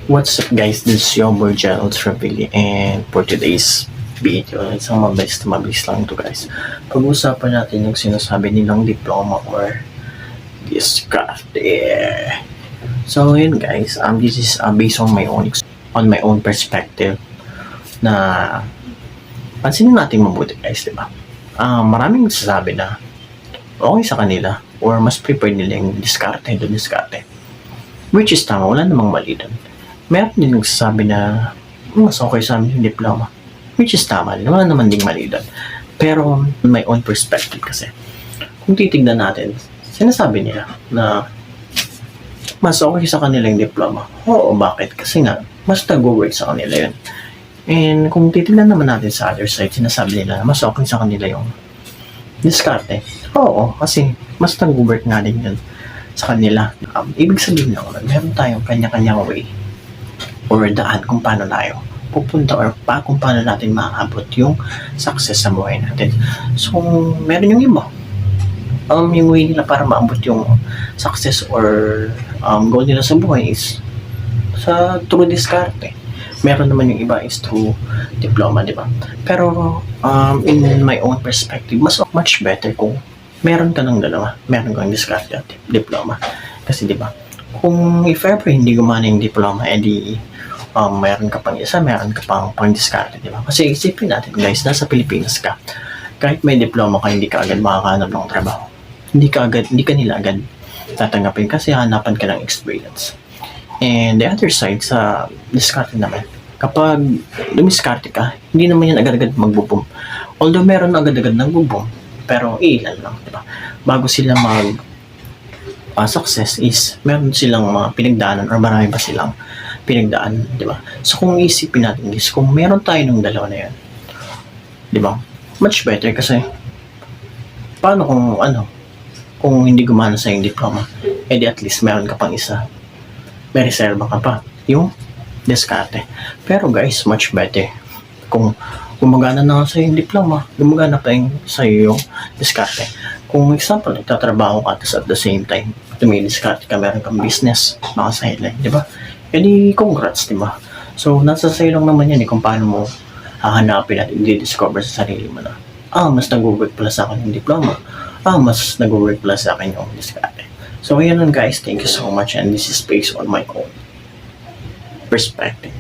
What's up guys, this is your boy Gerald Travili, and for today's video, isang mabilis lang ito guys. Pag-usapan natin yung sinasabi nilang diploma or discarte. So yun guys, this is based on my own perspective na pansinin natin mabuti guys, diba? Maraming nagsasabi na okay sa kanila or mas prepared nila yung diskarte, which is tama, wala namang mali dun. Meron din nagsasabi na mas okay sa amin yung diploma, which is tama din, wala naman ding mali dun. Pero my own perspective kasi, kung titignan natin, sinasabi nila na mas okay sa kanila yung diploma. Oo, bakit? Kasi nga, mas nag-work sa kanila yun. And kung titignan naman natin sa other side, sinasabi nila na mas okay sa kanila yung diskarte. Oo, kasi mas nag-work nga din yun sa kanila. Ibig sabihin lang, meron tayong kanya-kanyang way or daan kung paano tayo pupunta or kung paano natin maaabot yung success sa buhay natin. So, meron yung iba. Yung way nila para maabot yung success or goal nila sa buhay is sa through diskarte. Meron naman yung iba is through diploma, di ba? Pero in my own perspective, much better kung meron ka ng dalawa. Meron kang diskarte at diploma. Kasi di ba, kung if ever hindi gumana yung diploma, edi meron ka pang isa, meron ka pang diskarte, di ba? Kasi isipin natin guys, nasa Pilipinas ka. Kahit may diploma ka, hindi ka agad makakahanap ng trabaho. Hindi ka nila agad tatanggapin kasi hanapan ka ng experience. And the other side, sa diskarte naman, kapag dumiskarte ka, hindi naman yan agad-agad magbo-boom. Although meron agad-agad nagbo-boom, pero ilan lang, di ba? Bago sila success is, meron silang mga pinagdaanan or marami pa silang pinagdaan, di ba? So kung isipin natin guys, kung meron tayo ng dalawa na yan, di ba? Much better kasi, paano kung hindi gumana sa yung diploma, edi at least meron ka pang isa. May reserva ka pa, yung diskarte. Pero guys, much better kung gumagana na sa yung diploma, gumagana pa yung sa yung diskarte. Kung example, nagtatrabaho ka at the same time, may diskarte ka, meron kang business, mga sideline, di ba? E di congrats, di ba? So, nasa sa'yo lang naman yan kung paano mo hahanapin at i-discover sa sarili mo na mas nag-work pala sa akin yung diploma, mas nag-work pala sa akin yung diskarte. So, yun lang guys, thank you so much, and this is based on my own perspective.